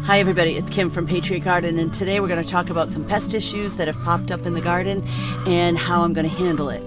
Hi everybody, it's Kim from Patriot Garden, and today we're going to talk about some pest issues that have popped up in the garden and how I'm going to handle it.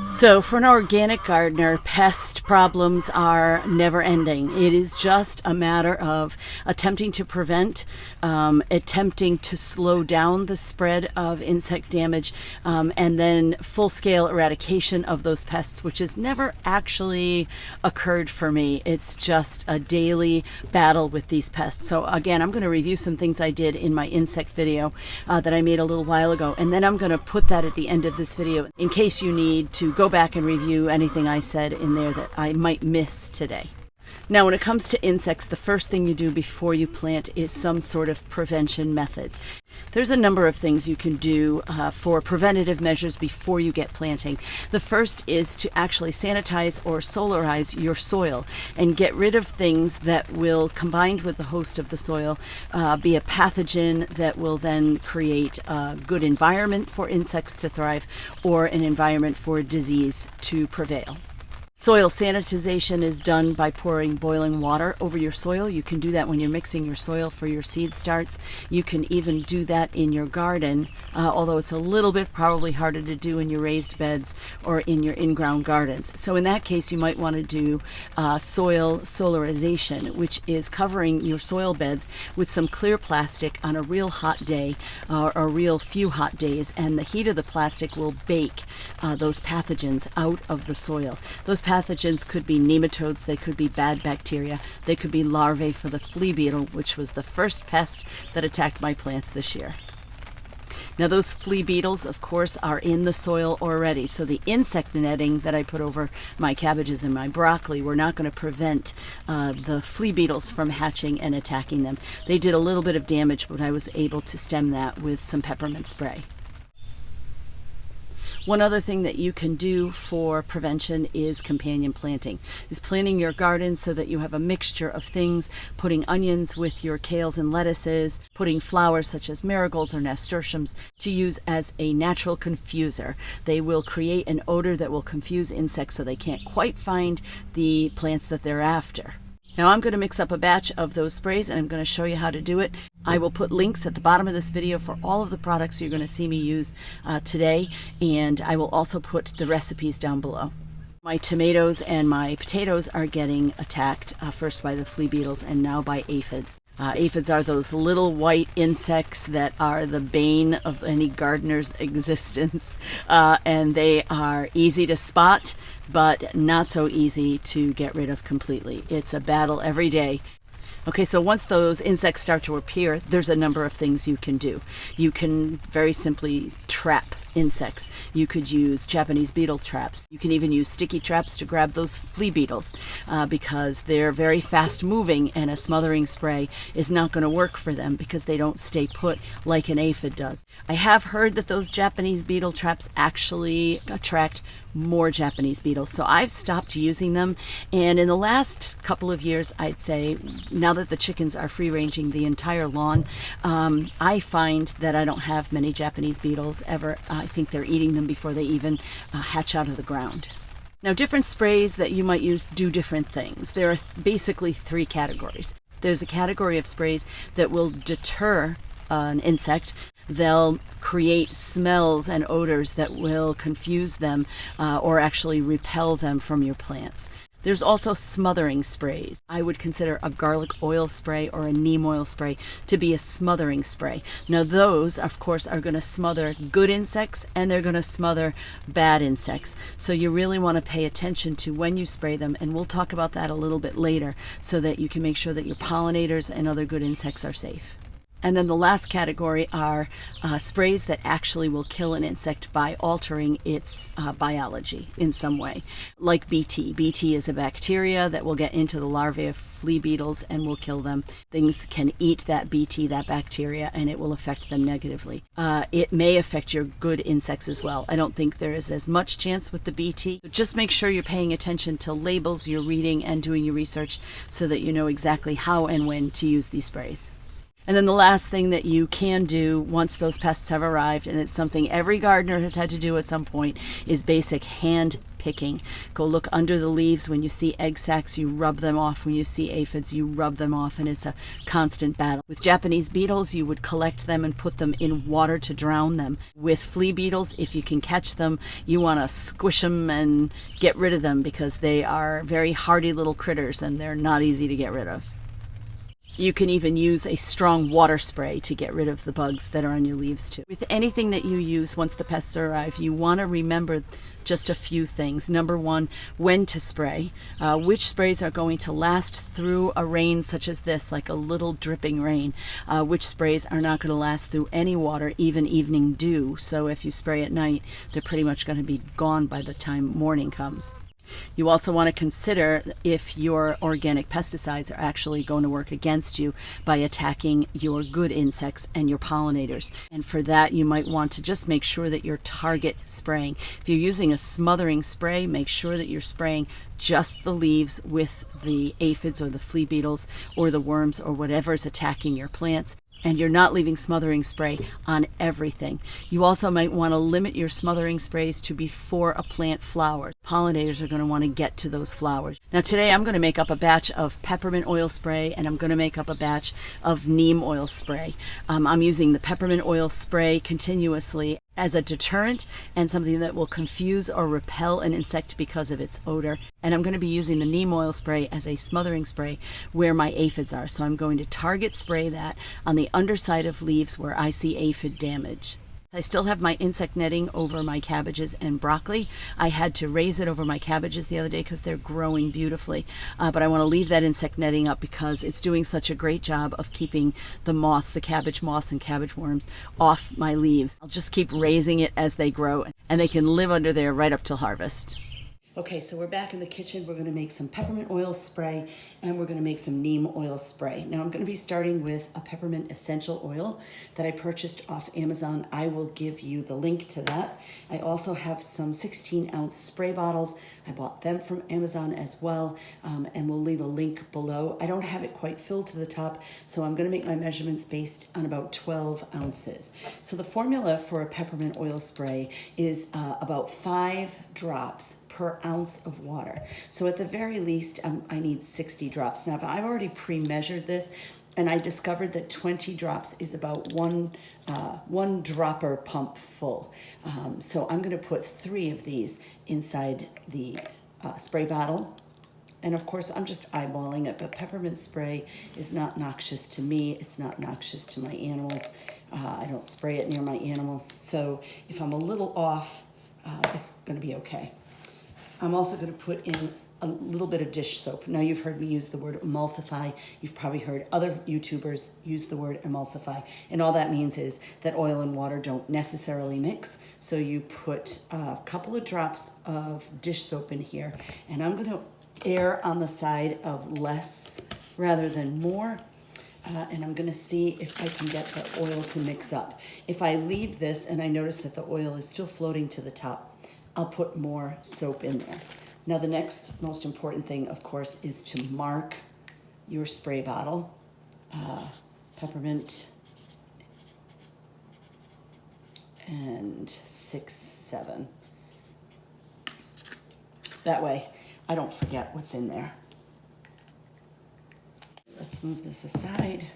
So for an organic gardener, pest problems are never ending. It is just a matter of attempting to prevent, attempting to slow down the spread of insect damage, and then full-scale eradication of those pests, which has never actually occurred for me. It's just a daily battle with these pests. So again, I'm going to review some things I did in my insect video that I made a little while ago, and then I'm going to put that at the end of this video in case you need to go back and review anything I said in there that I might miss today. Now, when it comes to insects, the first thing you do before you plant is some sort of prevention methods. There's a number of things you can do for preventative measures before you get planting. The first is to actually sanitize or solarize your soil and get rid of things that will, combined with the host of the soil, be a pathogen that will then create a good environment for insects to thrive or an environment for disease to prevail. Soil sanitization is done by pouring boiling water over your soil. You can do that when you're mixing your soil for your seed starts. You can even do that in your garden, although it's a little bit probably harder to do in your raised beds or in your in-ground gardens. So in that case, you might want to do soil solarization, which is covering your soil beds with some clear plastic on a real hot day or a real few hot days, and the heat of the plastic will bake those pathogens out of the soil. Those pathogens could be nematodes, they could be bad bacteria, they could be larvae for the flea beetle, which was the first pest that attacked my plants this year. Now those flea beetles, of course, are in the soil already, so the insect netting that I put over my cabbages and my broccoli were not going to prevent the flea beetles from hatching and attacking them. They did a little bit of damage, but I was able to stem that with some peppermint spray. One other thing that you can do for prevention is companion planting. Is planting your garden so that you have a mixture of things, putting onions with your kales and lettuces, putting flowers such as marigolds or nasturtiums to use as a natural confuser. They will create an odor that will confuse insects so they can't quite find the plants that they're after. Now I'm going to mix up a batch of those sprays and I'm going to show you how to do it. I will put links at the bottom of this video for all of the products you're going to see me use today, and I will also put the recipes down below. My tomatoes and my potatoes are getting attacked first by the flea beetles and now by aphids. Aphids are those little white insects that are the bane of any gardener's existence, and they are easy to spot, but not so easy to get rid of completely. It's a battle every day. Okay, so once those insects start to appear, there's a number of things you can do. You can very simply trap insects. You could use Japanese beetle traps. You can even use sticky traps to grab those flea beetles because they're very fast moving, and a smothering spray is not going to work for them because they don't stay put like an aphid does. I have heard that those Japanese beetle traps actually attract more Japanese beetles, so I've stopped using them. And in the last couple of years, I'd say, now that the chickens are free-ranging the entire lawn, I find that I don't have many Japanese beetles ever. I think they're eating them before they even hatch out of the ground. Now, different sprays that you might use do different things. There are basically three categories. There's a category of sprays that will deter an insect. They'll create smells and odors that will confuse them or actually repel them from your plants. There's also smothering sprays. I would consider a garlic oil spray or a neem oil spray to be a smothering spray. Now those, of course, are going to smother good insects and they're going to smother bad insects. So you really want to pay attention to when you spray them, and we'll talk about that a little bit later so that you can make sure that your pollinators and other good insects are safe. And then the last category are sprays that actually will kill an insect by altering its biology in some way, like BT. BT is a bacteria that will get into the larvae of flea beetles and will kill them. Things can eat that BT, that bacteria, and it will affect them negatively. It may affect your good insects as well. I don't think there is as much chance with the BT. So just make sure you're paying attention to labels, you're reading and doing your research so that you know exactly how and when to use these sprays. And then the last thing that you can do once those pests have arrived, and it's something every gardener has had to do at some point, is basic hand picking. Go look under the leaves. When you see egg sacs, you rub them off. When you see aphids, you rub them off, and it's a constant battle. With Japanese beetles, you would collect them and put them in water to drown them. With flea beetles, if you can catch them, you want to squish them and get rid of them because they are very hardy little critters and they're not easy to get rid of. You can even use a strong water spray to get rid of the bugs that are on your leaves too. With anything that you use once the pests arrive, you want to remember just a few things. Number one, when to spray, which sprays are going to last through a rain such as this, like a little dripping rain, which sprays are not going to last through any water, even evening dew. So if you spray at night, they're pretty much going to be gone by the time morning comes. You also want to consider if your organic pesticides are actually going to work against you by attacking your good insects and your pollinators. And for that, you might want to just make sure that you're target spraying. If you're using a smothering spray, make sure that you're spraying just the leaves with the aphids or the flea beetles or the worms or whatever's attacking your plants. And you're not leaving smothering spray on everything. You also might want to limit your smothering sprays to before a plant flowers. Pollinators are going to want to get to those flowers. Now today I'm going to make up a batch of peppermint oil spray and I'm going to make up a batch of neem oil spray. I'm using the peppermint oil spray continuously as a deterrent and something that will confuse or repel an insect because of its odor. And I'm going to be using the neem oil spray as a smothering spray where my aphids are. So I'm going to target spray that on the underside of leaves where I see aphid damage. I still have my insect netting over my cabbages and broccoli. I had to raise it over my cabbages the other day because they're growing beautifully. But I want to leave that insect netting up because it's doing such a great job of keeping the moths, the cabbage moths and cabbage worms off my leaves. I'll just keep raising it as they grow and they can live under there right up till harvest. Okay, so we're back in the kitchen. We're going to make some peppermint oil spray and we're going to make some neem oil spray. Now I'm going to be starting with a peppermint essential oil that I purchased off Amazon. I will give you the link to that. I also have some 16-ounce spray bottles. I bought them from Amazon as well, and we'll leave a link below. I don't have it quite filled to the top, so I'm going to make my measurements based on about 12 ounces. So the formula for a peppermint oil spray is about 5 drops per ounce of water. So at the very least, I need 60 drops. Now, if I've already pre-measured this, and I discovered that 20 drops is about one dropper pump full. So I'm going to put 3 of these inside the spray bottle. And of course, I'm just eyeballing it, but peppermint spray is not noxious to me. It's not noxious to my animals. I don't spray it near my animals. So if I'm a little off, it's going to be okay. I'm also going to put in a little bit of dish soap. Now you've heard me use the word emulsify. You've probably heard other YouTubers use the word emulsify. And all that means is that oil and water don't necessarily mix. So you put a couple of drops of dish soap in here. And I'm going to err on the side of less rather than more. And I'm going to see if I can get the oil to mix up. If I leave this and I notice that the oil is still floating to the top, I'll put more soap in there. Now the next most important thing, of course, is to mark your spray bottle. Peppermint and 6, 7. That way I don't forget what's in there. Let's move this aside.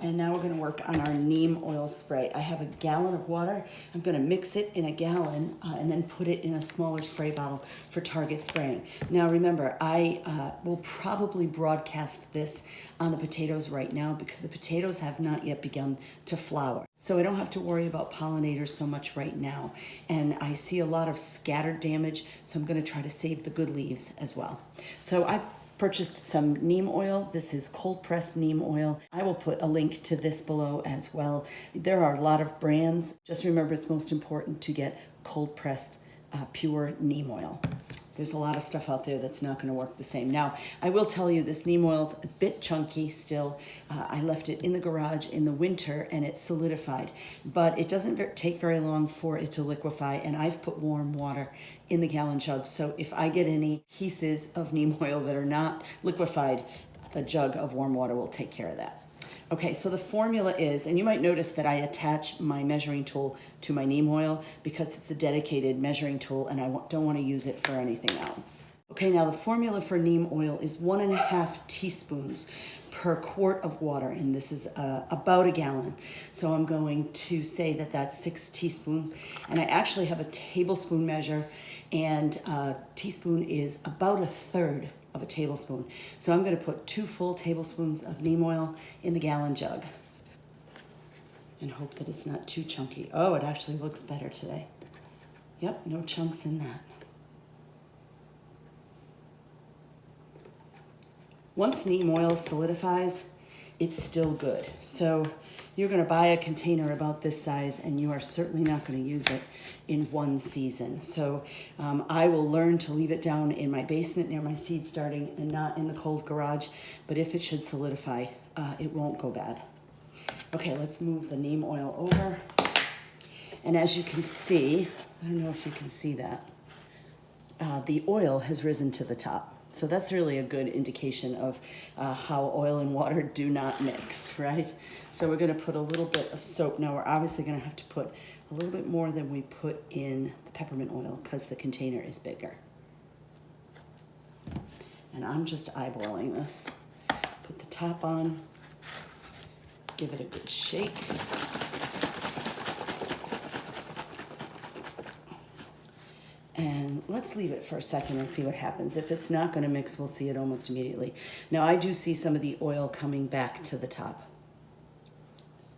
And now we're going to work on our neem oil spray. I have a gallon of water. I'm going to mix it in a gallon and then put it in a smaller spray bottle for target spraying. Now remember, I will probably broadcast this on the potatoes right now because the potatoes have not yet begun to flower. So I don't have to worry about pollinators so much right now. And I see a lot of scattered damage, so I'm going to try to save the good leaves as well. So I purchased some neem oil. This is cold pressed neem oil. I will put a link to this below as well. There are a lot of brands. Just remember, it's most important to get cold pressed pure neem oil. There's a lot of stuff out there that's not going to work the same. Now, I will tell you this neem oil's a bit chunky still. I left it in the garage in the winter and it solidified, but it doesn't take very long for it to liquefy, and I've put warm water in the gallon jug. So if I get any pieces of neem oil that are not liquefied, the jug of warm water will take care of that. Okay, so the formula is, and you might notice that I attach my measuring tool to my neem oil because it's a dedicated measuring tool and I don't want to use it for anything else. Okay, now the formula for neem oil is 1.5 teaspoons per quart of water, and this is about a gallon. So I'm going to say that that's 6 teaspoons, and I actually have a tablespoon measure, and a teaspoon is about 1/3 of a tablespoon. So I'm going to put 2 full tablespoons of neem oil in the gallon jug and hope that it's not too chunky. Oh, it actually looks better today. Yep, no chunks in that. Once neem oil solidifies, it's still good. So you're going to buy a container about this size and you are certainly not going to use it in one season. So I will learn to leave it down in my basement near my seed starting and not in the cold garage. But if it should solidify, it won't go bad. Okay, let's move the neem oil over. And as you can see, I don't know if you can see that, the oil has risen to the top. So that's really a good indication of how oil and water do not mix, right? So we're going to put a little bit of soap. Now we're obviously going to have to put a little bit more than we put in the peppermint oil because the container is bigger. And I'm just eyeballing this. Put the top on, give it a good shake. And let's leave it for a second and see what happens. If it's not going to mix, we'll see it almost immediately. Now I do see some of the oil coming back to the top.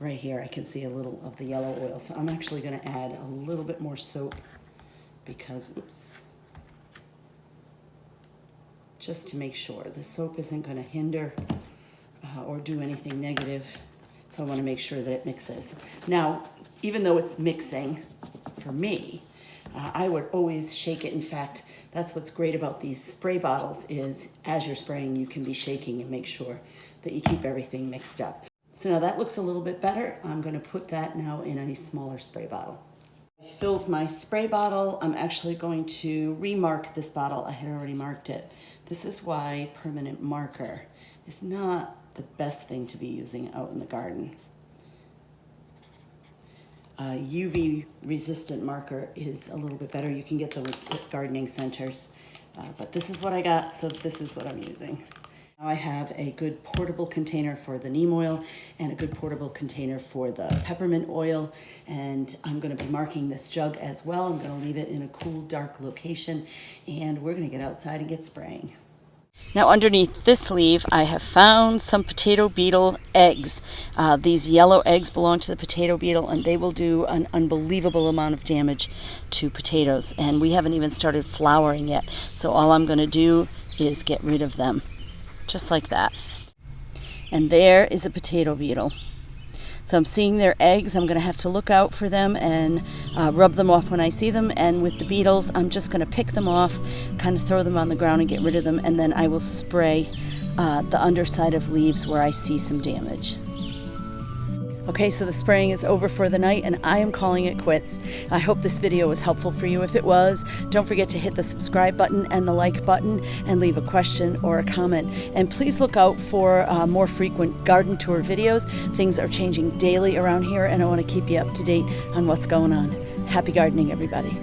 Right here I can see a little of the yellow oil. So I'm actually going to add a little bit more soap because, whoops, just to make sure the soap isn't going to hinder or do anything negative. So I want to make sure that it mixes. Now, even though it's mixing for me, I would always shake it. In fact, that's what's great about these spray bottles is as you're spraying, you can be shaking and make sure that you keep everything mixed up. So now that looks a little bit better. I'm going to put that now in a smaller spray bottle. I filled my spray bottle. I'm actually going to remark this bottle. I had already marked it. This is why permanent marker is not the best thing to be using out in the garden. UV resistant marker is a little bit better. You can get those at gardening centers, but this is what I got, so this is what I'm using. Now I have a good portable container for the neem oil and a good portable container for the peppermint oil, and I'm going to be marking this jug as well. I'm going to leave it in a cool, dark location, and we're going to get outside and get spraying. Now underneath this sleeve I have found some potato beetle eggs. These yellow eggs belong to the potato beetle and they will do an unbelievable amount of damage to potatoes, and we haven't even started flowering yet, so all I'm going to do is get rid of them just like that. And there is a potato beetle. So I'm seeing their eggs. I'm going to have to look out for them and rub them off when I see them. And with the beetles, I'm just going to pick them off, kind of throw them on the ground and get rid of them. And then I will spray the underside of leaves where I see some damage. Okay, so the spraying is over for the night and I am calling it quits. I hope this video was helpful for you. If it was, don't forget to hit the subscribe button and the like button and leave a question or a comment. And please look out for more frequent garden tour videos. Things are changing daily around here and I want to keep you up to date on what's going on. Happy gardening, everybody.